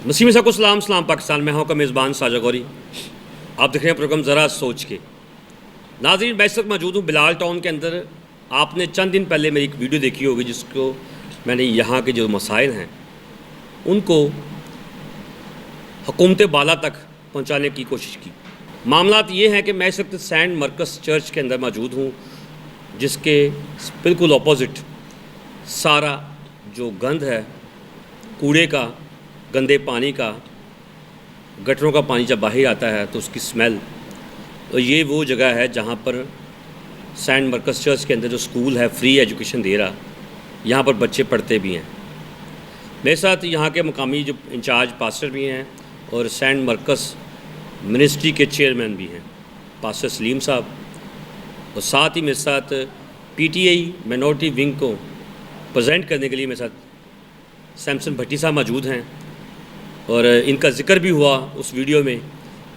नसीम साहब को सलाम पाकिस्तान में हूँ का मेज़बान साजा गौरी। आप देख रहे हैं प्रोग्राम ज़रा सोच के। नाज़रीन, मैं इस वक्त मौजूद हूँ बिलाल टाउन के अंदर। आपने चंद दिन पहले मेरी एक वीडियो देखी होगी जिसको मैंने यहाँ के जो मसाइल हैं उनको हुकूमत बाला तक पहुँचाने की कोशिश की। मामलात ये हैं कि मैं इस वक्त सेंट मरकस चर्च के अंदर मौजूद हूँ, जिसके बिल्कुल अपोज़िट सारा जो गंद है, कूड़े का, गंदे पानी का, गटरों का पानी जब बाहर आता है तो उसकी स्मेल, तो ये वो जगह है जहाँ पर सेंट मरकस चर्च के अंदर जो स्कूल है फ्री एजुकेशन दे रहा, यहाँ पर बच्चे पढ़ते भी हैं। मेरे साथ यहाँ के मकामी जो इंचार्ज पास्टर भी हैं और सेंट मरकस मिनिस्ट्री के चेयरमैन भी हैं, पास्टर सलीम साहब, और साथ ही मेरे साथ पीटीआई माइनॉरिटी विंग को प्रेजेंट करने के लिए मेरे साथ सैमसन भट्टी साहब मौजूद हैं और इनका जिक्र भी हुआ उस वीडियो में।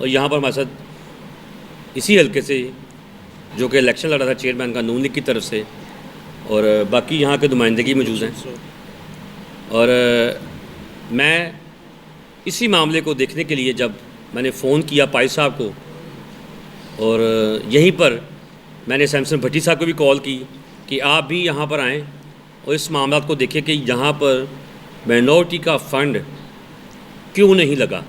और यहाँ पर हमारे साथ इसी हल्के से जो कि इलेक्शन लड़ा था चेयरमैन का नून लीग की तरफ से, और बाकी यहाँ के नुमाइंदगी मौजूद हैं। और मैं इसी मामले को देखने के लिए जब मैंने फ़ोन किया पाई साहब को, और यहीं पर मैंने सैमसन भट्टी साहब को भी कॉल की कि आप भी यहाँ पर आएँ और इस मामला को देखें कि यहाँ पर माइनॉरिटी का फ़ंड क्यों नहीं लगा।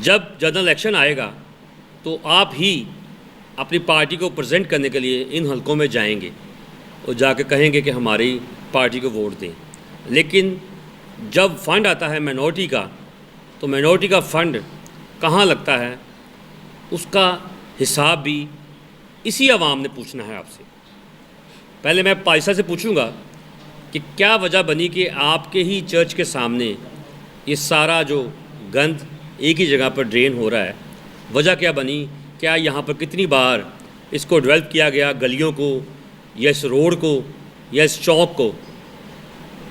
जब जनरल इलेक्शन आएगा तो आप ही अपनी पार्टी को प्रेजेंट करने के लिए इन हलकों में जाएंगे और जाकर कहेंगे कि हमारी पार्टी को वोट दें। लेकिन जब फ़ंड आता है माइनॉरिटी का, तो माइनॉरिटी का फ़ंड कहाँ लगता है उसका हिसाब भी इसी आवाम ने पूछना है आपसे। पहले मैं पायसा से पूछूंगा कि क्या वजह बनी कि आपके ही चर्च के सामने ये सारा जो गंद एक ही जगह पर ड्रेन हो रहा है, वजह क्या बनी? क्या यहाँ पर कितनी बार इसको डेवलप किया गया, गलियों को या इस रोड को या इस चौक को?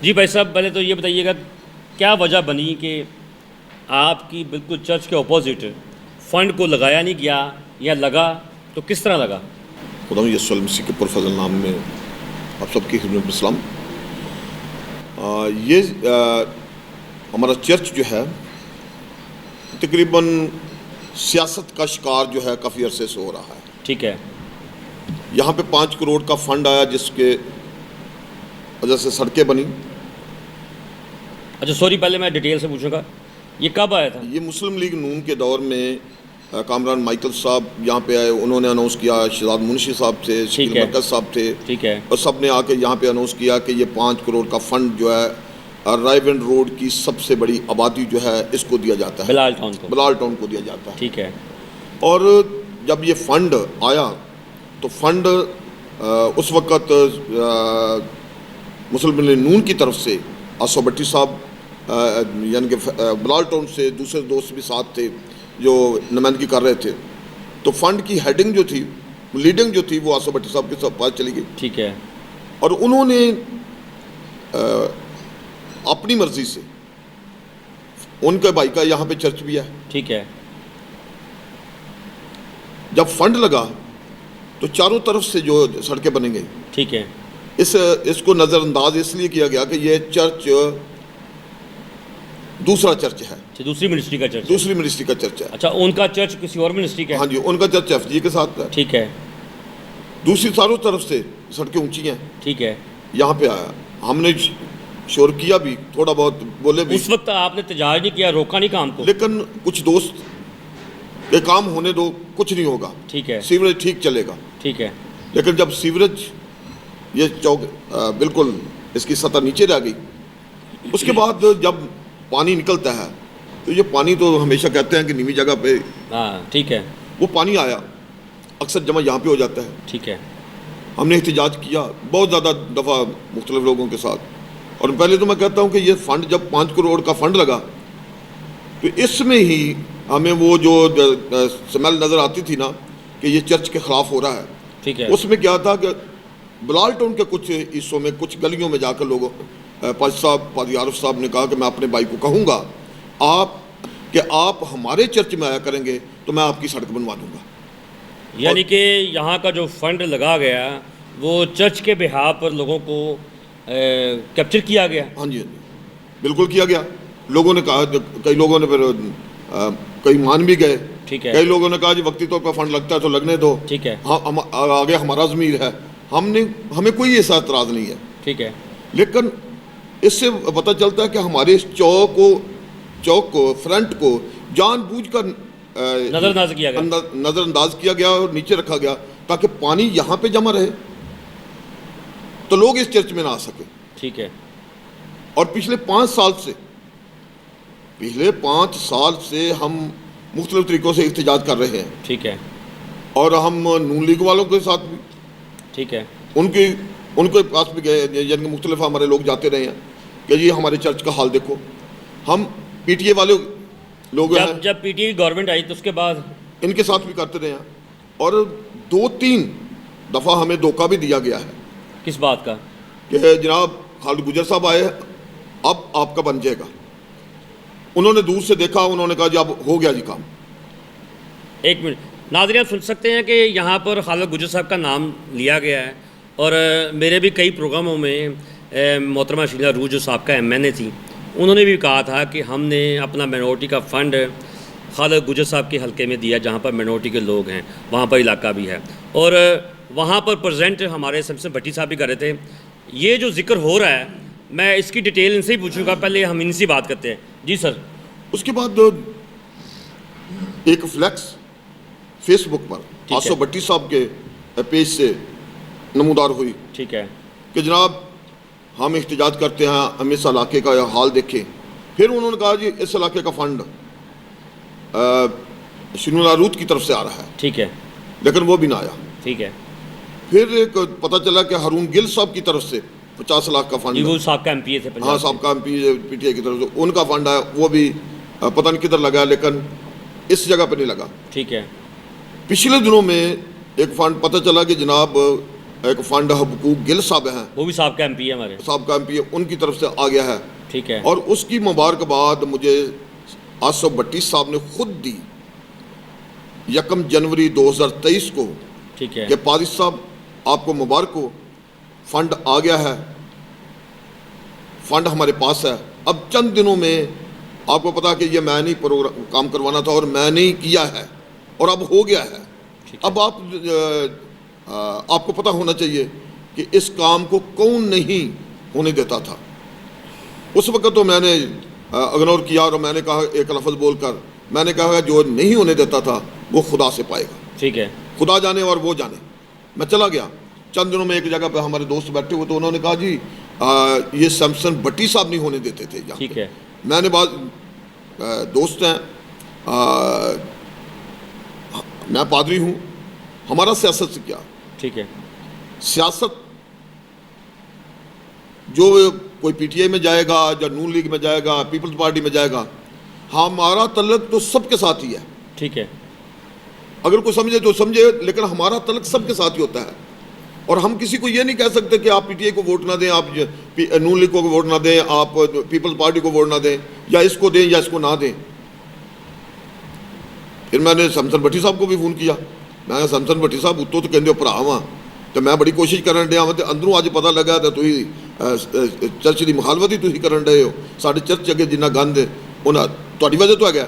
जी भाई साहब, पहले तो ये बताइएगा क्या वजह बनी कि आपकी बिल्कुल चर्च के ऑपोजिट फ़ंड को लगाया नहीं गया, या लगा तो किस तरह लगा? खुदा यीशु मसीह के पुरफज़ल नाम में आप सबकी खिदमत में सलाम। ये हमारा चर्च जो है तकरीबन सियासत का शिकार जो है काफ़ी अरसे से हो रहा है। ठीक है। यहाँ पे 5 करोड़ का फंड आया जिसके वजह से सड़कें बनी। अच्छा सॉरी, पहले मैं डिटेल से पूछूंगा, ये कब आया था? ये मुस्लिम लीग नून के दौर में कामरान माइकल साहब यहाँ पे आए, उन्होंने अनाउंस किया, शहजाद मुंशी साहब थे, शकील मरकज साहब थे, ठीक है, और सब ने आके यहाँ पे अनाउंस किया कि ये 5 करोड़ का फंड जो है राइवेंड रोड की सबसे बड़ी आबादी जो है इसको दिया जाता है, बिलाल टाउन को दिया जाता है। ठीक है। और जब ये फंड आया तो फंड उस वक़्त मुस्लिम लीग नून की तरफ से आसो भट्टी साहब यानी कि बिलाल टाउन से दूसरे दोस्त भी साथ थे जो नुमाइंदगी कर रहे थे, तो फंड की हेडिंग जो थी, लीडिंग जो थी, वो आसो भट्टी साहब के पास चली गई। ठीक है। और उन्होंने अपनी मर्जी से, उनके भाई का यहाँ पे चर्च भी है, ठीक है, जब फंड लगा तो चारों तरफ से जो सड़कें बनी गई, ठीक है, इसको नज़रअंदाज इसलिए किया गया कि ये चर्च दूसरा चर्च है, दूसरी मिनिस्ट्री का चर्च, दूसरी मिनिस्ट्री का चर्च है। अच्छा, उनका चर्च किसी और मिनिस्ट्री का है? हाँ जी, उनका चर्च एफजी के साथ है। ठीक है। दूसरी चारों तरफ से सड़कें ऊंची हैं। ठीक है। यहाँ पे आया, हमने शोर किया भी, थोड़ा बहुत बोले भी। उस वक्त आपने तजाज नहीं किया, रोका नहीं काम को? लेकिन कुछ दोस्त के काम होने दो, कुछ नहीं होगा, ठीक है, सीवरेज ठीक चलेगा। ठीक है। लेकिन जब सीवरेज ये चौक बिल्कुल इसकी सतह नीचे रह गई, उसके बाद जब पानी निकलता है तो ये पानी तो हमेशा कहते हैं कि नीवी जगह पे, हाँ ठीक है, वो पानी आया अक्सर जमा यहाँ पे हो जाता है। ठीक है। हमने एहतजाज किया बहुत ज़्यादा दफ़ा मुख्तलिफ लोगों के साथ। और पहले तो मैं कहता हूँ कि ये फ़ंड जब 5 करोड़ का फ़ंड लगा तो इसमें ही हमें वो जो स्मेल नज़र आती थी ना कि ये चर्च के ख़िलाफ़ हो रहा है। ठीक है। उसमें क्या था कि बिलाल टाउन के कुछ हिस्सों में, कुछ गलियों में जाकर लोगों, पादी आरिफ साहब ने कहा कि मैं अपने भाई को कहूँगा आप हमारे चर्च में आया करेंगे तो मैं आपकी सड़क बनवा दूँगा। यानी कि यहाँ का जो फंड लगा गया वो चर्च के बिहाफ पर लोगों को कैप्चर किया गया। हाँ जी, बिल्कुल किया गया। लोगों ने कहा, कई लोगों ने फिर कई मान भी गए, ठीक है। कई लोगों ने कहा जी वक्ती तौर पर फंड लगता है तो लगने दो, ठीक है। हम आगे हमारा ज़मीर है, हमें कोई ऐसा एतराज़ नहीं है। ठीक है। लेकिन इससे पता चलता है कि हमारे इस चौक को फ्रंट को जानबूझकर नजरअंदाज किया गया। नज़रअंदाज किया गया और नीचे रखा गया ताकि पानी यहाँ पे जमा रहे तो लोग इस चर्च में ना आ सके। ठीक है। और पिछले 5 साल से हम मुख्तलिफ तरीक़ों से एहतजाज कर रहे हैं। ठीक है। और हम नून लीग वालों के साथ भी, ठीक है, उनके पास भी गए, यानी कि मुख्तलिफ हमारे लोग जाते रहे हैं कि जी हमारे चर्च का हाल देखो। हम पीटीए वाले लोग हैं, जब पीटीए की गवर्नमेंट आई तो उसके बाद इनके साथ भी करते रहे हैं और 2-3 दफ़ा हमें धोखा भी दिया गया है। किस बात का? कि जनाब खालिद गुजर साहब आए, अब आपका बन जाएगा। उन्होंने दूर से देखा, उन्होंने कहा जी अब हो गया जी काम। एक मिनट, नाज़रीन आप सुन सकते हैं कि यहाँ पर खालिद गुजर साहब का नाम लिया गया है और मेरे भी कई प्रोग्रामों में मोहतरमा शीला रूज जो साहब का MNA थी, उन्होंने भी कहा था कि हमने अपना मिनॉरिटी का फ़ंड खालिद गुजर साहब के हलके में दिया जहाँ पर मिनॉरिटी के लोग हैं, वहाँ पर इलाका भी है। और वहाँ पर प्रेजेंट हमारे शमसन भट्टी साहब भी कर रहे थे। ये जो जिक्र हो रहा है मैं इसकी डिटेल इनसे ही पूछूंगा, पहले हम इनसे बात करते हैं। जी सर। उसके बाद एक फ्लैक्स फेसबुक पर आसो भट्टी साहब के पेज से नमूदार हुई। ठीक है। कि जनाब हम एहतजाज करते हैं, हम इस इलाके का हाल देखें। फिर उन्होंने कहा जी इस इलाके का फ़ंड शिनुला रूत की तरफ से आ रहा है। ठीक है। लेकिन वो भी ना आया। ठीक है। फिर एक पता चला कि हारून गिल साहब की तरफ से 50 लाख का फंड, वो साहब का MP थे, हाँ साहब का MP PTI की तरफ से उनका फंड है, वो भी पता नहीं किधर लगा, लेकिन इस जगह पे नहीं लगा। ठीक है। पिछले दिनों में एक फंड पता चला कि जनाब एक फंड हबकूक गिल साहब हैं, वो भी साहब का MP है, हमारे साहब का MP है, उनकी तरफ से आ गया है। ठीक है। और उसकी मुबारकबाद मुझे आसफ भट्टी साहब ने खुद दी 1 जनवरी 2023 को। ठीक है। कि पादी साहब आपको मुबारक हो, फंड आ गया है, फंड हमारे पास है। अब चंद दिनों में आपको पता कि ये मैं नहीं प्रोग्राम काम करवाना था और मैंने ही किया है और अब हो गया है। अब आपको पता होना चाहिए कि इस काम को कौन नहीं होने देता था। उस वक्त तो मैंने इग्नोर किया और मैंने कहा, एक लफ्ज़ बोलकर मैंने कहा जो नहीं होने देता था वो खुदा से पाएगा। ठीक है, खुदा जाने और वो जाने। मैं चला गया, चंद दिनों में एक जगह पे हमारे दोस्त बैठे हुए तो उन्होंने कहा जी ये शमसन भट्टी साहब नहीं होने देते थे यहाँ। ठीक है। मैंने बात दोस्त हैं, मैं पादरी हूँ, हमारा सियासत से क्या। ठीक है। सियासत जो कोई PTI में जाएगा या नून लीग में जाएगा, पीपल्स पार्टी में जाएगा, हमारा तल्लक तो सबके साथ ही है। ठीक है। अगर कोई समझे तो समझे, लेकिन हमारा तल्लक सबके साथ ही होता है। और हम किसी को ये नहीं कह सकते कि आप PTI को वोट ना दें, आप नून लीग को वोट ना दें, आप पीपल्स पार्टी को वोट ना दें, या इसको दें या इसको ना दें। फिर मैंने शमसन भट्टी साहब को भी फोन किया। मैं शमसन भट्टी साहब उत्तो तो कहते भरा वा, तो मैं बड़ी कोशिश करन डया, तो अंदरों अज पता लगा तो तुम चर्च की मुखालफत ही तुम करन डे हो। साढ़े चर्च अगे जिन्ना गंद तुहाडी वजह तो है गया।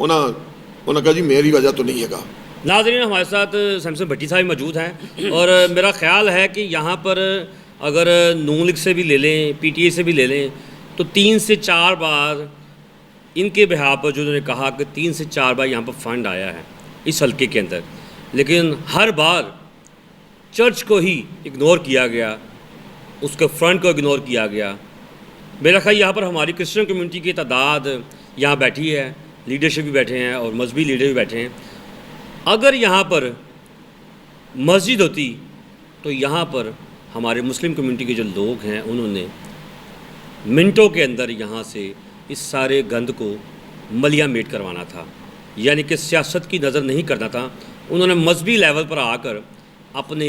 उन्होंने कहा जी मेरी वजह तो नहीं है। नाज़रीन हमारे साथ शमसन भट्टी साहब मौजूद हैं और मेरा ख्याल है कि यहाँ पर अगर नून लीग से भी ले लें, PTI से भी ले लें, तो 3 से 4 बार इनके बिहार पर जो उन्होंने कहा कि 3 से 4 बार यहाँ पर फ़ंड आया है इस हल्के के अंदर, लेकिन हर बार चर्च को ही इग्नोर किया गया, उसके फ्रंट को इग्नोर किया गया। मेरा ख्याल यहाँ पर हमारी क्रिश्चियन कम्युनिटी की तादाद यहाँ बैठी है, लीडरशिप भी बैठे हैं और मजहबी लीडर भी बैठे हैं। अगर यहाँ पर मस्जिद होती तो यहाँ पर हमारे मुस्लिम कम्युनिटी के जो लोग हैं उन्होंने मिनटों के अंदर यहाँ से इस सारे गंद को मलिया मेट करवाना था, यानी कि सियासत की नज़र नहीं करना था। उन्होंने मजहबी लेवल पर आकर अपने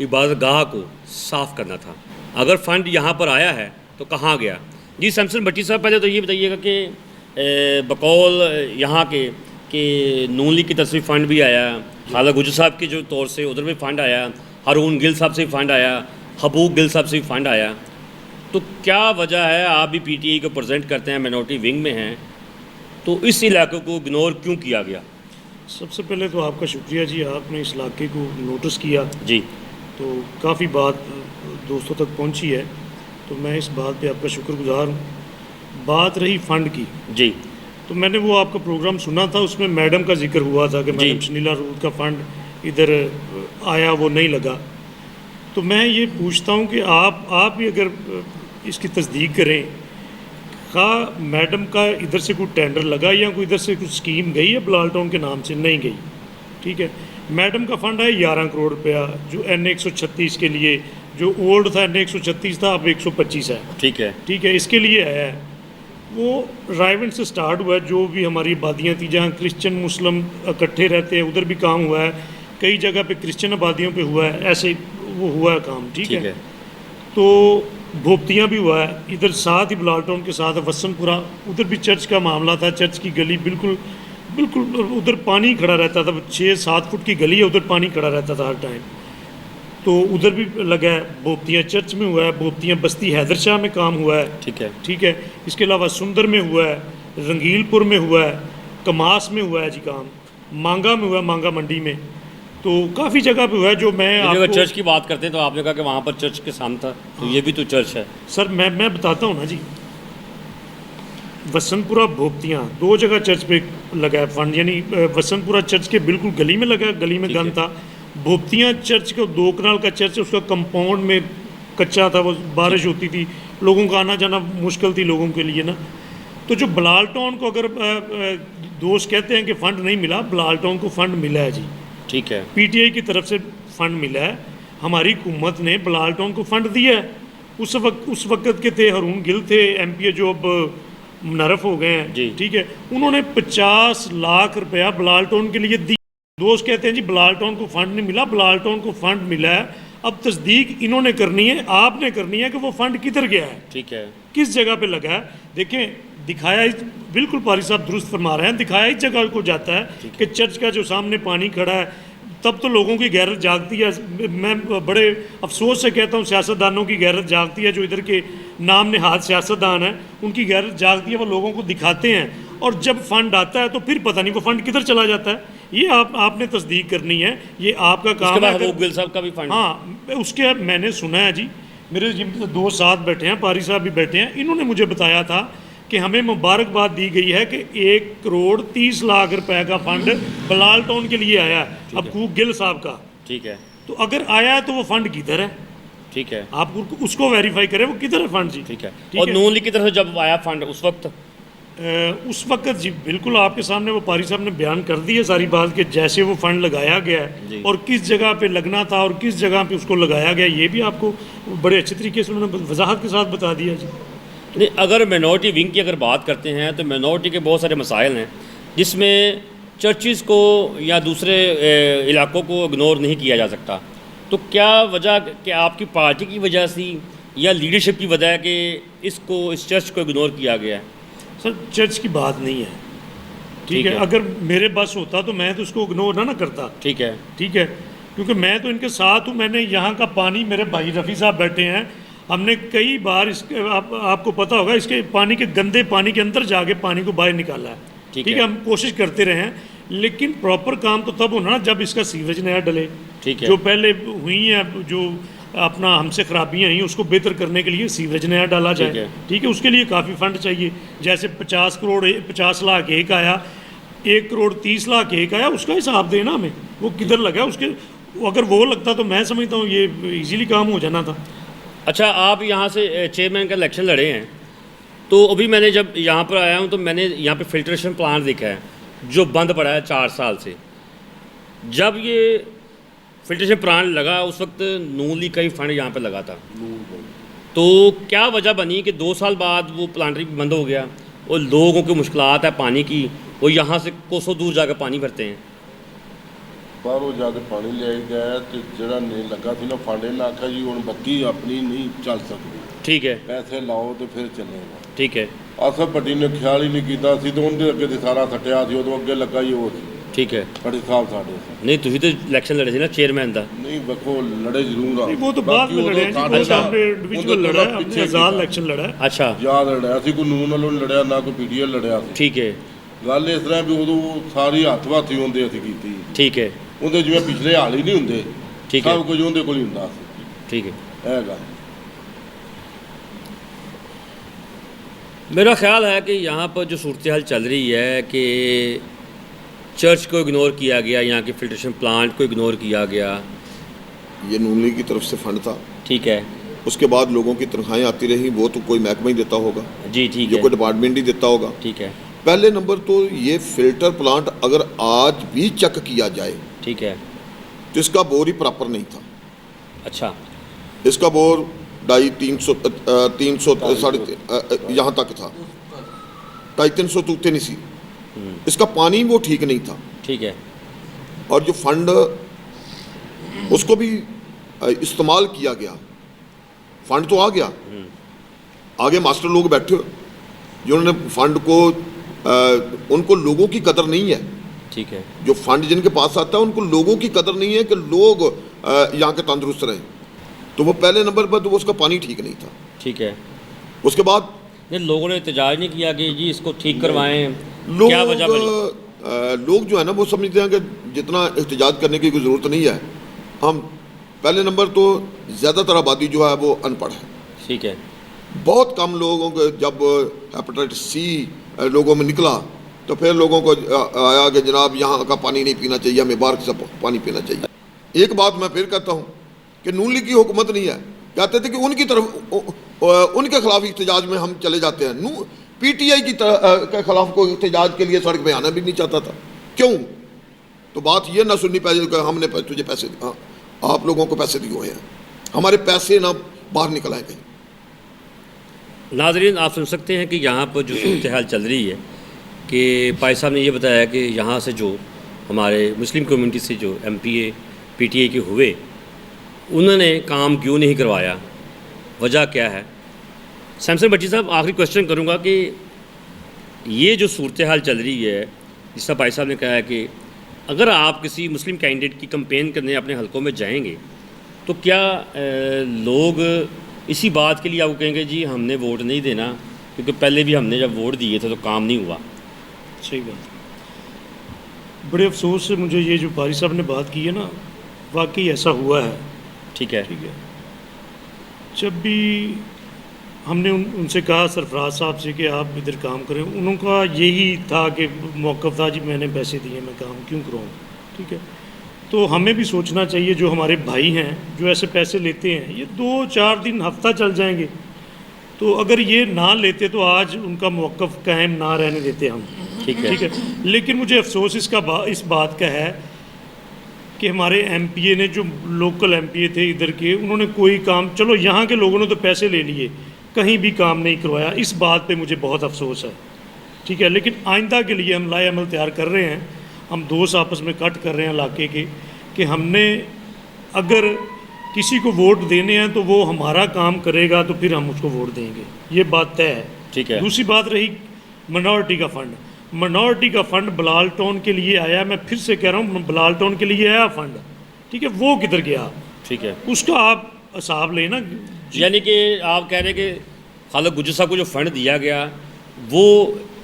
इबादतगाह को साफ़ करना था। अगर फ़ंड यहाँ पर आया है तो कहाँ गया? जी शमसन भट्टी साहब, पहले तो ये बताइएगा कि बकौल यहाँ के कि नून लीग की तरफ से फ़ंड भी आया, खालिद गुजर साहब के जो तौर से उधर भी फ़ंड आया, हारून गिल साहब से फ़ंड आया, हबूक गिल साहब से फ़ंड आया, तो क्या वजह है, आप भी पीटीआई को प्रेजेंट करते हैं, मिनॉरिटी विंग में हैं, तो इस इलाके को इग्नोर क्यों किया गया? सबसे पहले तो आपका शुक्रिया जी, आपने इस इलाके को नोटिस किया। जी तो काफ़ी बात दोस्तों तक पहुंची है, तो मैं इस बात पे आपका शुक्रगुजार हूँ। बात रही फ़ंड की, जी तो मैंने वो आपका प्रोग्राम सुना था, उसमें मैडम का जिक्र हुआ था कि जी। मैडम शनीला रूद का फ़ंड इधर आया, वो नहीं लगा। तो मैं ये पूछता हूँ कि आप भी अगर इसकी तस्दीक करें, खा मैडम का इधर से कोई टेंडर लगा या कोई इधर से कुछ स्कीम गई है बलाल टाउन के नाम से? नहीं गई, ठीक है। मैडम का फ़ंड है 11 करोड़ रुपया, जो NA 136 के लिए, जो ओल्ड था NA 136 था, अब 125 है, ठीक है। ठीक है, इसके लिए आया है। वो रायवंड से स्टार्ट हुआ है, जो भी हमारी आबादियाँ थी जहाँ क्रिश्चियन मुस्लिम इकट्ठे रहते हैं, उधर भी काम हुआ है, कई जगह पे क्रिश्चियन आबादियों पे हुआ है, ऐसे वो हुआ है काम, ठीक है। तो भोपतियाँ भी हुआ है, इधर साथ ही बलाल टाउन के साथ है वसनपुरा, उधर भी चर्च का मामला था, चर्च की गली बिल्कुल बिल्कुल उधर पानी खड़ा रहता था, 6-7 फुट की गली है, उधर पानी खड़ा रहता था हर टाइम, तो उधर भी लगा है। भोपतियाँ चर्च में हुआ है, भोपतियाँ बस्ती हैदर शाह में काम हुआ है, ठीक है, ठीक है। इसके अलावा सुंदर में हुआ है, रंगीलपुर में हुआ है, कमास में हुआ है जी काम, मांगा में हुआ है, मांगा मंडी में, तो काफ़ी जगह पे हुआ है। जो मैं अगर आपको चर्च की बात करते हैं तो आपने कहा कि वहाँ पर चर्च के सामने था, तो ये भी तो चर्च है। सर मैं बताता हूँ ना जी, वसंतपुरा भोपतियाँ 2 जगह चर्च पे लगा है फंड, यानी वसंतपुरा चर्च के बिल्कुल गली में लगा, गली में ठीक गंद है। था। भोपतियाँ चर्च का 2 कनाल का चर्च है, उसका कंपाउंड में कच्चा था, वो बारिश होती थी, लोगों का आना जाना मुश्किल थी लोगों के लिए ना। तो जो बलाल टाउन को अगर दोस्त कहते हैं कि फ़ंड नहीं मिला, बलाल टाउन को फ़ंड मिला है जी, ठीक है, पीटीआई की तरफ से फ़ंड मिला है, हमारी हुकूमत ने बलाल टाउन को फ़ंड दिया है। उस वक्त के थे हरून गिल थे MP, जो अब मुनरफ हो गए जी। हैं, ठीक है। उन्होंने 50 लाख रुपया बलाल टाउन के लिए दी। दोस्त कहते हैं जी बलाल टाउन को फ़ंड नहीं मिला, बलाल टाउन को फ़ंड मिला है। अब तस्दीक इन्होंने करनी है, आपने करनी है कि वो फ़ंड किधर गया है, ठीक है, किस जगह पे लगा है। देखें, दिखाया बिल्कुल पारी साहब दुरुस्त फरमा रहे हैं, दिखाया इस जगह को जाता है कि चर्च का जो सामने पानी खड़ा है, तब तो लोगों की गैरत जागती है। मैं बड़े अफसोस से कहता हूँ, सियासतदानों की गैरत जागती है, जो इधर के नाम नहाद सियासतदान हैं, उनकी गैरत जागती है, वो लोगों को दिखाते हैं, और जब फ़ंड आता है तो फिर पता नहीं वो फ़ंड किधर चला जाता है। ये आपने तस्दीक करनी है, ये आपका काम है। महबूब गिल साहब का भी फंड, हाँ, उसके मैंने सुना है जी, मेरे जिम 2 साथ बैठे हैं, पारी साहब भी बैठे हैं, इन्होंने मुझे बताया था कि हमें मुबारकबाद दी गई है कि 1 करोड़ 30 लाख रुपए का फंड बलाल टाउन के लिए आया है, अब खूब गिल साहब का। ठीक है, तो अगर आया है तो वो फंड किधर है, ठीक है, आप उसको वेरीफाई करें, वो किधर है फंड जी। ठीक है। ठीक और है। नून लीग की तरफ से जब आया फंड उस वक्त जी बिल्कुल आपके सामने वो पारी साहब ने बयान कर दी है सारी बात, कि जैसे वो फंड लगाया गया जी। है और किस जगह पे लगना था और किस जगह पे उसको लगाया गया, ये भी आपको बड़े अच्छे तरीके से उन्होंने वजाहत के साथ बता दिया जी। नहीं, अगर मिनॉरिटी विंग की अगर बात करते हैं तो मिनॉरिटी के बहुत सारे मसाइल हैं, जिसमें चर्चिज़ को या दूसरे इलाकों को इग्नोर नहीं किया जा सकता। तो क्या वजह कि आपकी पार्टी की वजह से या लीडरशिप की वजह है कि इस चर्च को इग्नोर किया गया है? सर, चर्च की बात नहीं है, ठीक है। अगर मेरे बस होता तो मैं तो उसको इग्नोर ना करता, ठीक है, ठीक है, क्योंकि मैं तो इनके साथ हूँ। मैंने यहाँ का पानी, मेरे भाई रफ़ी साहब बैठे हैं, हमने कई बार इसके आपको पता होगा, इसके पानी के गंदे पानी के अंदर जाके पानी को बाहर निकाला है, ठीक है। हम कोशिश करते रहे हैं, लेकिन प्रॉपर काम तो तब होना ना जब इसका सीवरेज नया डले। ठीक है, जो पहले हुई हैं, जो अपना हमसे खराबियाँ हैं, उसको बेहतर करने के लिए सीवरेज नया डाला ठीक जाए, है। ठीक है। उसके लिए काफ़ी फंड चाहिए, जैसे 50 लाख एक आया, 1 करोड़ 30 लाख एक आया, उसका हिसाब देना हमें, वो किधर लगा उसके। अगर वो लगता तो मैं समझता हूँ ये इजीली काम हो जाना था। अच्छा, आप यहाँ से चेयरमैन का इलेक्शन लड़े हैं, तो अभी मैंने जब यहाँ पर आया हूँ तो मैंने यहाँ पे फिल्ट्रेशन प्लांट देखा है जो बंद पड़ा है 4 साल से। जब ये फिल्ट्रेशन प्लांट लगा उस वक्त नून लीग का ही फंड यहाँ पे लगा था, तो क्या वजह बनी कि 2 साल बाद वो प्लांट बंद हो गया और लोगों की मुश्किलात है पानी की, वो यहाँ से कोसों दूर जाकर पानी भरते हैं। ਬਾਹਰੋਂ ਜਾ ਕੇ ਪਾਣੀ ਲੈ ਗਿਆ ਤੇ ਜਿਹੜਾ ਨਹੀਂ ਲੱਗਾ ਸੀ ਨਾ ਫੰਡ, ਇਹਨਾਂ ਆਖਿਆ ਜੀ ਹੁਣ ਬੱਤੀ ਆਪਣੀ ਨਹੀਂ ਚੱਲ ਸਕਦੀ, ठीक है, ਪੈਸੇ ਲਾਓ ਤੇ ਫਿਰ ਚੱਲੇਗਾ। ठीक है, ਆਸਫ ਭੱਟੀ ਨੇ ਖਿਆਲ ਹੀ ਨਹੀਂ ਕੀਤਾ ਸੀ, ਤੇ ਉਹਦੇ ਅੱਗੇ ਤੇ ਸਾਰਾ ਸੱਟਿਆ ਸੀ, ਉਦੋਂ ਅੱਗੇ ਲੱਗਾ ਹੀ ਉਹ ਸੀ। ठीक है। बड़े साहब साढ़े से। नहीं ਤੁਸੀਂ ਤੇ ਇਲੈਕਸ਼ਨ ਲੜੇ ਸੀ ਨਾ ਚੇਅਰਮੈਨ ਦਾ। नहीं देखो लड़े जरूर आ नहीं, वो तो बाद में लड़े हैं जी, वो तो हमने इंडिविजुअल लड़ा है, हमने आज़ाद इलेक्शन लड़ा है। ਅੱਛਾ ਯਾਦ ਲੜਿਆ ਸੀ, ਕੋਈ ਨੂਨ ਨਾਲੋਂ ਲੜਿਆ ਨਾ ਕੋਈ ਪੀਡੀਐਲ ਲੜਿਆ ਸੀ। ਠੀਕ ਹੈ ਗੱਲ ਇਸ ਤਰ੍ਹਾਂ ਵੀ ਉਦੋਂ ਸਾਰੀ ਹੱਥ ਵਾਥੀ ਹੁੰਦੇ ਅਸੀਂ ਕੀਤੀ, ਠੀਕ ਹੈ ਉਹਦੇ ਜਿਵੇਂ ਪਿਛਲੇ ਹਾਲ ਹੀ ਨਹੀਂ ਹੁੰਦੇ, ਠੀਕ ਹੈ ਸਭ ਕੁਝ ਉਹਦੇ ਕੋਲ ਹੀ ਹੁੰਦਾ ਸੀ। ਠੀਕ ਹੈ। ਇਹ ਗੱਲ मेरा ख्याल है कि यहाँ पर जो सूरत हाल चल रही है कि चर्च को इग्नोर किया गया, यहाँ के फिल्ट्रेशन प्लांट को इग्नोर किया गया। ये नून लीग की तरफ से फंड था, ठीक है उसके बाद लोगों की तनख्वाहें आती रही, वो तो कोई महकमा ही देता होगा, जी, ठीक ये है कोई डिपार्टमेंट ही देता होगा। ठीक है पहले नंबर तो ये फिल्टर प्लांट अगर आज भी चेक किया जाए ठीक है। तो इसका बोर ही प्रॉपर नहीं था। अच्छा इसका बोर 250-300 साढ़े यहाँ तक था, 250-300 तो उतने नहीं सी। इसका पानी वो ठीक नहीं था, ठीक है। और जो फंड उसको भी इस्तेमाल किया गया, फंड तो आ गया, आगे मास्टर लोग बैठे जिन्होंने फंड को उनको लोगों की कदर नहीं है। ठीक है जो फंड जिनके पास आता है उनको लोगों की कदर नहीं है कि लोग यहाँ के तंदुरुस्त रहें, तो वो पहले नंबर पर तो वो उसका पानी ठीक नहीं था। ठीक है। उसके बाद नहीं लोगों ने एहतजाज नहीं किया कि जी इसको ठीक करवाएं, लोग क्या वजह बनी? लोग जो है ना वो समझते हैं कि जितना एहतजाज करने की कोई ज़रूरत नहीं है। हम पहले नंबर तो ज़्यादातर आबादी जो है वो अनपढ़ है, ठीक है। बहुत कम लोगों को जब हेपेटाइटिस सी लोगों में निकला तो फिर लोगों को आया कि जनाब यहाँ का पानी नहीं पीना चाहिए, हमें बाहर से पानी पीना चाहिए। एक बात मैं फिर कहता हूँ कि नून लीग की हुकूमत नहीं है, कहते थे कि उनकी तरफ उनके खिलाफ एहतजाज में हम चले जाते हैं। पीटीआई की के खिलाफ कोई एहतजाज के लिए सड़क पे आना भी नहीं चाहता था, क्यों? तो बात ये ना सुननी पहले कि हमने तुझे पैसे दिए, आप लोगों को पैसे दिए हुए हैं, हमारे पैसे ना बाहर निकल आए कहीं। नाज़रीन आप सुन सकते हैं कि यहाँ पर जो सूरत हाल चल रही है कि पाई साहब ने ये बताया कि यहाँ से जो हमारे मुस्लिम कम्युनिटी से जो MPA PTI के हुए उन्होंने काम क्यों नहीं करवाया, वजह क्या है। सैमसन बट्टी साहब आखिरी क्वेश्चन करूँगा कि ये जो सूरत हाल चल रही है, जिस तरह भाई साहब ने कहा है कि अगर आप किसी मुस्लिम कैंडिडेट की कंपेन करने अपने हलकों में जाएंगे तो क्या लोग इसी बात के लिए आपको कहेंगे जी हमने वोट नहीं देना क्योंकि पहले भी हमने जब वोट दिए थे तो काम नहीं हुआ? सही बात। बड़े अफसोस से मुझे ये जो बारी साहब ने बात की है ना, वाकई ऐसा हुआ है। ठीक है ठीक है। जब भी हमने उनसे कहा सरफराज साहब से कि आप इधर काम करें, उनका यही था कि मौक़िफ़ था जी मैंने पैसे दिए मैं काम क्यों कराऊँ। ठीक है, तो हमें भी सोचना चाहिए जो हमारे भाई हैं जो ऐसे पैसे लेते हैं, ये 2-4 दिन हफ्ता चल जाएंगे, तो अगर ये ना लेते तो आज उनका मौक़िफ़ कायम ना रहने देते हम। ठीक है। ठीक है, लेकिन मुझे अफसोस इस बात का है कि हमारे MPA ने जो लोकल MPA थे इधर के, उन्होंने कोई काम, चलो यहाँ के लोगों ने तो पैसे ले लिए, कहीं भी काम नहीं करवाया। इस बात पे मुझे बहुत अफसोस है। ठीक है, लेकिन आइंदा के लिए हम लाए अमल तैयार कर रहे हैं, हम दोस्त आपस में कट कर रहे हैं इलाके के कि हमने अगर किसी को वोट देने हैं तो वो हमारा काम करेगा तो फिर हम उसको वोट देंगे, ये बात तय है। ठीक है। दूसरी बात रही मिनॉरिटी का फ़ंड, मिनॉरिटी का फ़ंड बलाल टाउन के लिए आया, मैं फिर से कह रहा हूँ बलाल टाउन के लिए आया फ़ंड। ठीक है, वो किधर गया? ठीक है, उसका आप हिसाब लेना। यानी कि आप कह रहे हैं कि खालिद गुज्जर साहब को जो फ़ंड दिया गया वो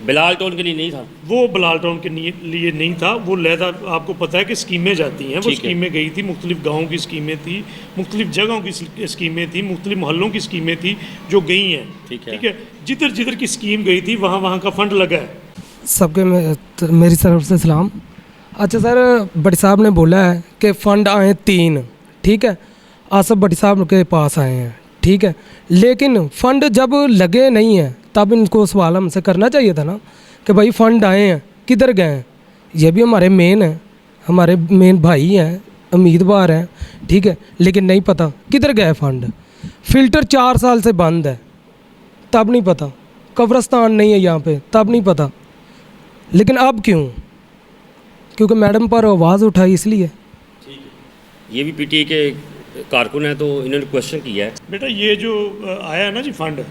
बिलाल टाउन के लिए नहीं था, वो बिलाल टाउन के लिए नहीं था, वो लहदा आपको पता है कि स्कीमें जाती हैं, वो स्कीमें गई थी, मुख्तलिफ गाँवों की स्कीमें थी, मुख्तलिफ जगहों की स्कीमें थी, मुख्तलिफ मोहल्लों की स्कीमें थी जो गई हैं। ठीक है, जिधर जिधर की स्कीम गई थी वहाँ वहाँ का फ़ंड लगा है। सबके मेरी तरफ से सलाम। अच्छा सर, बड़ी साहब ने बोला है कि फ़ंड आए 3, ठीक है, आसफ बड़ी साहब के पास आए हैं, ठीक है, लेकिन फ़ंड जब लगे नहीं हैं तब इनको सवाल हमसे करना चाहिए था ना कि भाई फ़ंड आए हैं किधर गए हैं। ये भी हमारे मेन हैं, हमारे मेन भाई हैं, उम्मीदवार हैं, ठीक है, लेकिन नहीं पता किधर गए फ़ंड। फ़िल्टर 4 साल से बंद है तब नहीं पता, कब्रस्तान नहीं है यहाँ पे तब नहीं पता, लेकिन अब क्यों? क्योंकि मैडम पर आवाज़ उठाई इसलिए। ये भी PTI के कारकुन है तो इन्होंने क्वेश्चन किया है। बेटा ये जो आया है ना जी फंड,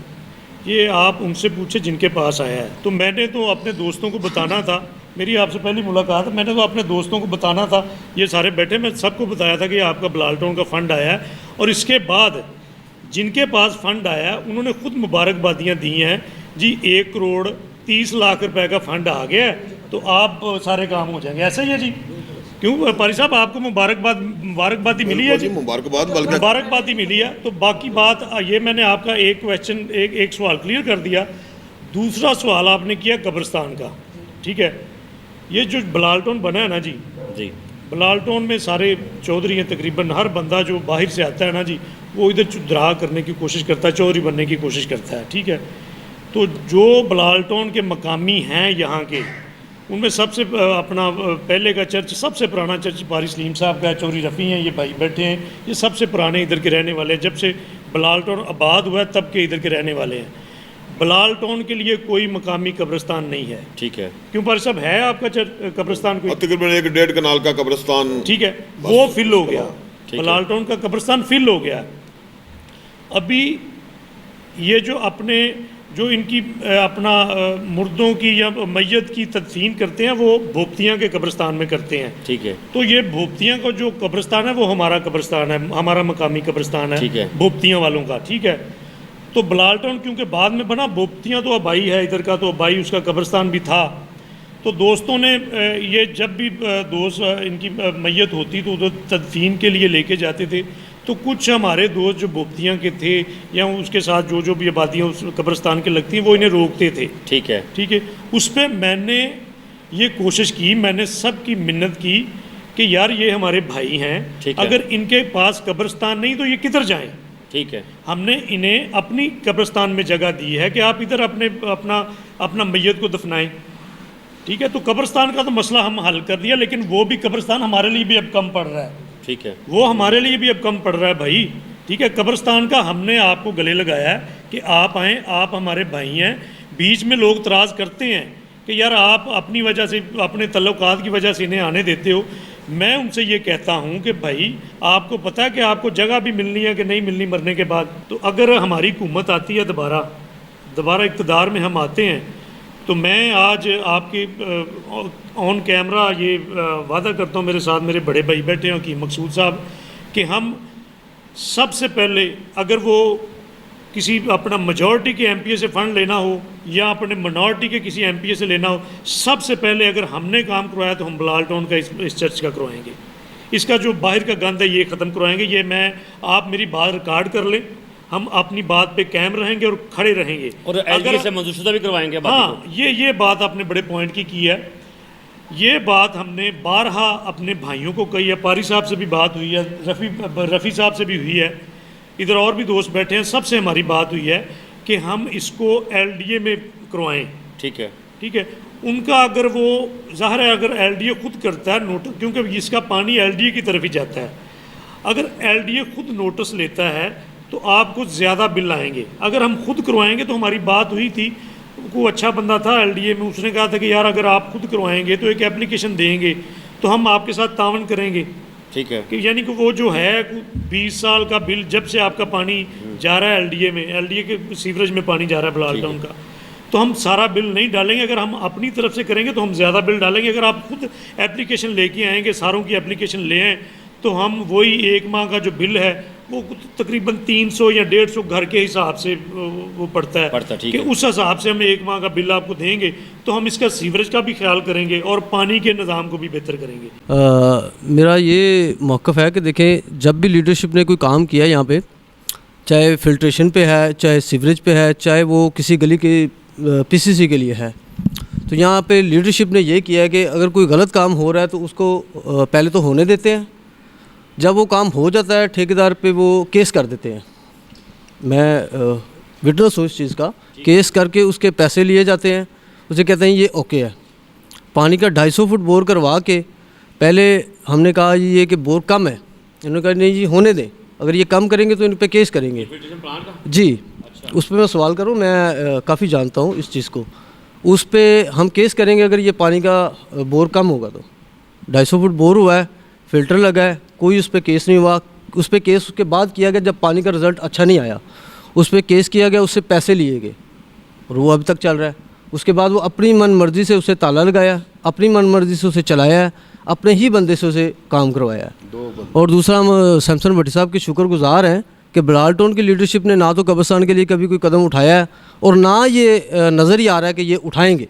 ये आप उनसे पूछे जिनके पास आया है। तो मैंने तो अपने दोस्तों को बताना था मेरी आपसे पहली मुलाकात है, मैंने तो अपने दोस्तों को बताना था, ये सारे बैठे, मैं सबको बताया था कि आपका बलाल टाउन का फ़ंड आया है। और इसके बाद जिनके पास फ़ंड आया उन्होंने खुद मुबारकबादियाँ दी हैं जी, 1 करोड़ 30 लाख रुपए का फ़ंड आ गया है, तो आप सारे काम हो जाएंगे। ऐसा ही है जी? क्यों पारी साहब, आपको मुबारकबादी मिली है जी? मुबारकबाद, बल्कि मुबारकबादी मिली है। तो बाकी बात ये मैंने आपका एक क्वेश्चन एक सवाल क्लियर कर दिया। दूसरा सवाल आपने किया कब्रिस्तान का, ठीक है। ये जो बलाल टाउन बना है ना जी, बलाल टाउन में सारे चौधरी हैं, तकरीबन हर बंदा जो बाहर से आता है ना जी, वो इधर चुदरा करने की कोशिश करता है, चौधरी बनने की कोशिश करता है, ठीक है। तो जो बलाल टाउन के मकामी हैं यहाँ के, उनमें सबसे अपना पहले का चर्च, सबसे पुराना चर्च पारी सलीम साहब का है, चौधरी रफ़ी हैं, ये भाई बैठे हैं, ये सबसे पुराने इधर के रहने वाले हैं। जब से बलाल टाउन आबाद हुआ है तब के इधर के रहने वाले हैं। बलाल टाउन के लिए कोई मकामी कब्रिस्तान नहीं है, ठीक है। क्यों पारी साहब, है आपका कब्रिस्तान कोई? तकरीबन 1.5 कनाल का कब्रिस्तान, ठीक है, वो फिल हो गया, बलाल टाउन का कब्रिस्तान फिल हो गया। अभी ये जो अपने जो इनकी अपना मुर्दों की या मैयत की तदफीन करते हैं, वो भोपतियाँ के कब्रिस्तान में करते हैं, ठीक है। तो ये भोपतियाँ का जो कब्रिस्तान है वो हमारा कब्रिस्तान है, हमारा मकामी कब्रिस्तान ठीक है, भोपतियाँ वालों का, ठीक है। तो बलाल टाउन क्योंकि बाद में बना, भोपतियाँ तो अबाई है इधर का, तो अबाई उसका कब्रिस्तान भी था। तो दोस्तों ने ये जब भी दोस्त इनकी मैयत होती तो उधर तदफीन के लिए लेके जाते थे, तो कुछ हमारे दोस्त जो भोपतियाँ के थे या उसके साथ जो भी आबादियाँ उस कब्रिस्तान के लगती हैं, वो इन्हें रोकते थे, ठीक है, ठीक है। उस पर मैंने ये कोशिश की, मैंने सब की मिन्नत की कि यार ये हमारे भाई हैं, अगर इनके पास कब्रिस्तान नहीं तो ये किधर जाएं, ठीक है। हमने इन्हें अपनी कब्रिस्तान में जगह दी है कि आप इधर अपना मैयत को दफनाएं, ठीक है। तो कब्रिस्तान का तो मसला हम हल कर दिया, लेकिन वो भी कब्रिस्तान हमारे लिए भी अब कम पड़ रहा है, ठीक है, वो हमारे लिए भी अब कम पड़ रहा है भाई, ठीक है। कब्रिस्तान का हमने आपको गले लगाया है कि आप आएँ, आप हमारे भाई हैं। बीच में लोग तराज़ करते हैं कि यार आप अपनी वजह से, अपने तल्लुकात की वजह से इन्हें आने देते हो। मैं उनसे ये कहता हूँ कि भाई आपको पता है कि आपको जगह भी मिलनी है कि नहीं मिलनी मरने के बाद। तो अगर हमारी हुकूमत आती है, दोबारा इक़्तिदार में हम आते हैं, तो मैं आज आपके ऑन कैमरा ये वादा करता हूँ, मेरे साथ मेरे बड़े भाई बैठे हैं हकीम मकसूद साहब, कि हम सबसे पहले, अगर वो किसी अपना मेजॉरिटी के एमपीए से फ़ंड लेना हो या अपने मिनॉरिटी के किसी एमपीए से लेना हो, सबसे पहले अगर हमने काम करवाया तो हम बलाल टाउन का इस चर्च का करवाएंगे। इसका जो बाहर का गंद है ये ख़त्म करवाएंगे। ये आप मेरी बात रिकॉर्ड कर लें, हम अपनी बात पे कायम रहेंगे और खड़े रहेंगे, और अगर से मंजूरशुदा भी करवाएंगे। हाँ, ये बात आपने बड़े पॉइंट की है। ये बात हमने बारहा अपने भाइयों को कही है, पारी साहब से भी बात हुई है, रफ़ी साहब से भी हुई है, इधर और भी दोस्त बैठे हैं, सबसे हमारी बात हुई है कि हम इसको एलडीए में करवाएं, ठीक है, ठीक है। उनका अगर वो ज़ाहिर है, अगर एलडीए खुद करता है नोटिस, क्योंकि इसका पानी एलडीए की तरफ ही जाता है, अगर एलडीए खुद नोटिस लेता है तो आपको ज़्यादा बिल आएंगे। अगर हम खुद करवाएंगे तो हमारी बात हुई थी, कोई अच्छा बंदा था एलडीए में, उसने कहा था कि यार अगर आप खुद करवाएंगे तो एक एप्लीकेशन देंगे तो हम आपके साथ तावन करेंगे, ठीक है। कि यानी कि वो जो है 20 साल का बिल, जब से आपका पानी जा रहा है एलडीए में, एलडीए के सीवरेज में पानी जा रहा है बलाल टाउन का, तो हम सारा बिल नहीं डालेंगे। अगर हम अपनी तरफ से करेंगे तो हम ज़्यादा बिल डालेंगे। अगर आप खुद एप्लीकेशन लेके आएंगे, सारों की एप्लीकेशन ले आएँ, तो हम वही 1 माह का जो बिल है वो तकरीबन 300 या 150 घर के हिसाब से वो पड़ता है, ठीक कि है। उस हिसाब से हम 1 माह का बिल आपको देंगे, तो हम इसका सीवरेज का भी ख्याल करेंगे और पानी के निज़ाम को भी बेहतर करेंगे। मेरा ये मौक़िफ़ है कि देखें, जब भी लीडरशिप ने कोई काम किया यहाँ पे, चाहे फिल्ट्रेशन पे है, चाहे सीवरेज पे है, चाहे वो किसी गली के पीसीसी के लिए है, तो यहाँ पे लीडरशिप ने ये किया है कि अगर कोई गलत काम हो रहा है तो उसको पहले तो होने देते हैं, जब वो काम हो जाता है ठेकेदार पे वो केस कर देते हैं। मैं विटनेस हूँ इस चीज़ का, केस करके उसके पैसे लिए जाते हैं, उसे कहते हैं ये ओके है। पानी का 250 फुट बोर करवा के, पहले हमने कहा ये कि बोर कम है, इन्होंने कहा नहीं जी होने दें, अगर ये कम करेंगे तो इन पे केस करेंगे जी। उस पर मैं सवाल करूँ, मैं काफ़ी जानता हूँ इस चीज़ को, उस पर हम केस करेंगे अगर ये पानी का बोर कम होगा तो। 250 फुट बोर हुआ है, फ़िल्टर लगा है, कोई उस पर केस नहीं हुआ। उस पर केस उसके बाद किया गया जब पानी का रिज़ल्ट अच्छा नहीं आया, उस पर केस किया गया, उससे पैसे लिए गए और वो अभी तक चल रहा है। उसके बाद वो अपनी मन मर्ज़ी से उसे ताला लगाया, अपनी मनमर्जी से उसे चलाया है, अपने ही बंदे से उसे काम करवाया है। दो बंदे और दूसरा, हम सैमसन भट्टी साहब के शुक्रगुजार हैं कि बिलाल टोन की लीडरशिप ने ना तो कब्रिस्तान के लिए कभी कोई कदम उठाया है और ना ये नज़र ही आ रहा है कि ये उठाएंगे।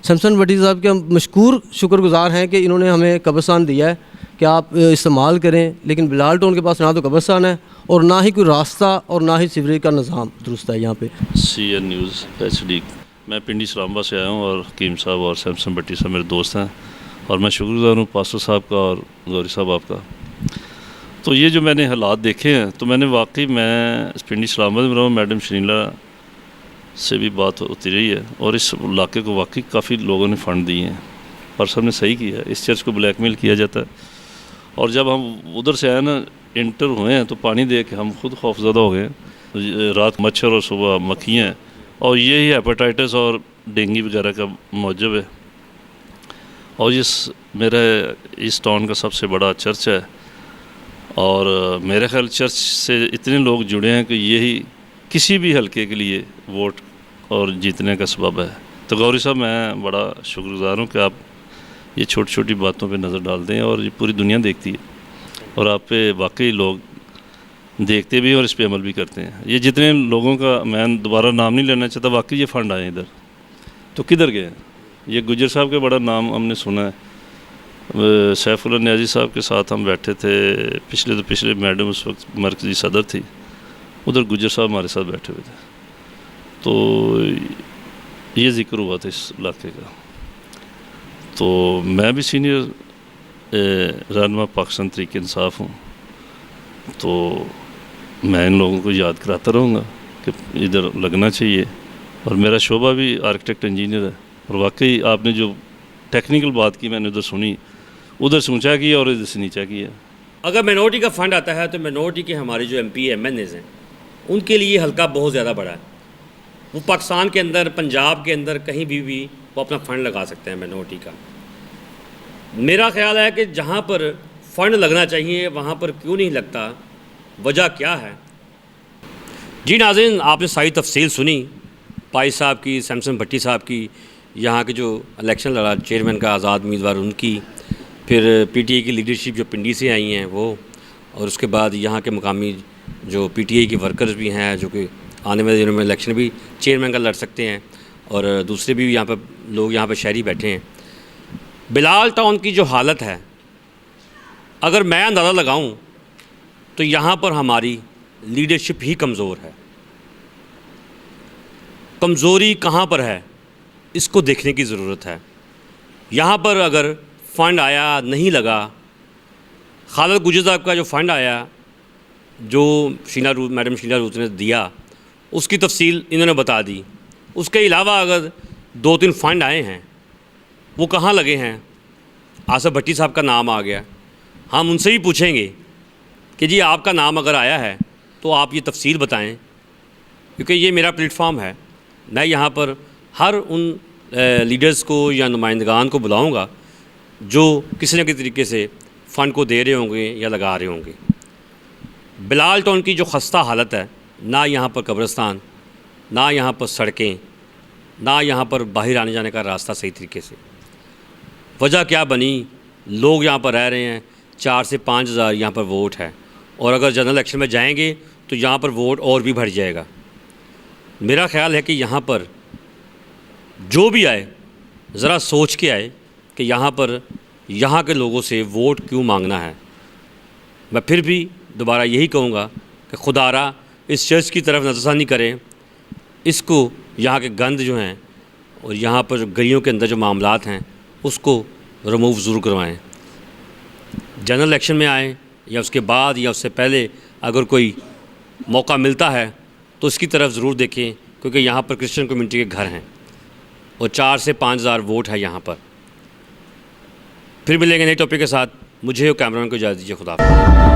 सैमसन भट्टी साहब के हम मशकूर शुक्रगुजार हैं कि इन्होंने हमें कब्रिस्तान दिया है कि आप इस्तेमाल करें, लेकिन बिलाल टोन के पास ना तो कब्रिस्तान है और ना ही कोई रास्ता और ना ही सीवरेज का निज़ाम दुरुस्त है यहाँ पे। CN news HD। मैं पिंडी इस्लामाबाद से आया हूँ और हकीम साहब और सैमसन भट्टी साहब मेरे दोस्त हैं और मैं शुक्रगुजार हूँ पास्टर साहब का और गौरी साहब आपका। तो ये जो मैंने हालात देखे हैं तो मैंने वाकई, मैं पिंडी इस्लामाबाद में रहा हूँ, मैडम शनीला से भी बात होती रही है और इस इलाके को वाकई काफ़ी लोगों ने फ़ंड दिए हैं और सबने सही किया है। इस चर्च को ब्लैकमेल किया जाता है और जब हम उधर से आए ना, इंटर हुए हैं तो पानी देख के हम खुद खौफजदा हो गए। रात मच्छर और सुबह मक्खियाँ और यही हेपेटाइटिस और डेंगू वगैरह का मौजब है। और मेरा इस टाउन का सबसे बड़ा चर्च है और मेरे ख्याल चर्च से इतने लोग जुड़े हैं कि यही किसी भी हलके के लिए वोट और जीतने का सबब है। तो गौरी साहब, मैं बड़ा शुक्रगुजार हूँ कि आप ये छोटी छोटी बातों पे नज़र डालते हैं और ये पूरी दुनिया देखती है और आप पे वाकई लोग देखते भी हैं और इस पे अमल भी करते हैं। ये जितने लोगों का, मैं दोबारा नाम नहीं लेना चाहता, वाकई ये फ़ंड आए इधर तो किधर गए? ये गुजर साहब का बड़ा नाम हमने सुना है। सैफुल्लाह न्याजी साहब के साथ हम बैठे थे, पिछले मैडम उस वक्त मरकज़ी सदर थी, उधर गुजर साहब हमारे साथ बैठे हुए थे। तो ये ज़िक्र हुआ था इस इलाके का। तो मैं भी सीनियर रहनुमा पाकिस्तान तहरीक इंसाफ हूँ, तो मैं इन लोगों को याद कराता रहूँगा कि इधर लगना चाहिए। और मेरा शोबा भी आर्किटेक्ट इंजीनियर है और वाकई आपने जो टेक्निकल बात की मैंने उधर सुनी, उधर से ऊँचा किया और इधर से नीचा किया। अगर मिनोरिटी का फ़ंड आता है तो मिनोरिटी के हमारे जो MP MNAs हैं उनके लिए हल्का बहुत ज़्यादा बड़ा है। वो पाकिस्तान के अंदर, पंजाब के अंदर कहीं भी वो अपना फ़ंड लगा सकते हैं मिनोरिटी का। मेरा ख्याल है कि जहाँ पर फ़ंड लगना चाहिए वहाँ पर क्यों नहीं लगता, वजह क्या है? जी नाज़रीन, आपने सारी तफसील सुनी पाई साहब की, सैमसन भट्टी साहब की, यहाँ के जो इलेक्शन लड़ा चेयरमैन का आज़ाद उम्मीदवार उनकी, फिर PTI की लीडरशिप जो पिंडी से आई हैं वो, और उसके बाद यहाँ के मुकामी जो PTI के वर्कर्स भी हैं जो कि आने वाले दिनों में इलेक्शन भी चेयरमैन का लड़ सकते हैं और दूसरे भी यहाँ पर लोग यहाँ पर शहरी बैठे हैं। बिलाल टाउन की जो हालत है, अगर मैं अंदाज़ा लगाऊं तो यहाँ पर हमारी लीडरशिप ही कमज़ोर है। कमज़ोरी कहाँ पर है इसको देखने की ज़रूरत है। यहाँ पर अगर फ़ंड आया, नहीं लगा, खालिद गुजर साहब का जो फ़ंड आया, जो मैडम शीला रूथ ने दिया, उसकी तफसील इन्होंने बता दी। उसके अलावा अगर 2-3 फ़ंड आए हैं, वो कहाँ लगे हैं? आसफ भट्टी साहब का नाम आ गया। हम उनसे भी पूछेंगे कि जी आपका नाम अगर आया है तो आप ये तफसील बताएं, क्योंकि ये मेरा प्लेटफॉर्म है। मैं यहाँ पर हर उन लीडर्स को या नुमाइंदगान को बुलाऊँगा जो किसी न किसी तरीके से फ़ंड को दे रहे होंगे या लगा रहे होंगे। बिलाल टाउन की जो खस्ता हालत है, ना यहाँ पर कब्रिस्तान, ना यहाँ पर सड़कें, ना यहाँ पर बाहर आने जाने का रास्ता सही तरीके से। वजह क्या बनी? लोग यहाँ पर रह रहे हैं, 4 से 5 हज़ार यहाँ पर वोट है और अगर जनरल इलेक्शन में जाएंगे तो यहाँ पर वोट और भी बढ़ जाएगा। मेरा ख्याल है कि यहाँ पर जो भी आए ज़रा सोच के आए कि यहाँ पर यहाँ के लोगों से वोट क्यों मांगना है। मैं फिर भी दोबारा यही कहूँगा कि खुदारा इस चर्च की तरफ नज़रसानी करें, इसको यहाँ के गंद जो हैं और यहाँ पर जो गलियों के अंदर जो मामलात हैं उसको रिमूव ज़रूर करवाएं। जनरल इलेक्शन में आए या उसके बाद या उससे पहले अगर कोई मौका मिलता है तो इसकी तरफ ज़रूर देखें, क्योंकि यहाँ पर क्रिश्चियन कम्युनिटी के घर हैं और 4 से 5 हज़ार वोट है यहाँ पर। फिर मिलेंगे नए टॉपिक के साथ। मुझे और कैमरामैन को इजाज़त दीजिए। खुदा हाफ़िज़।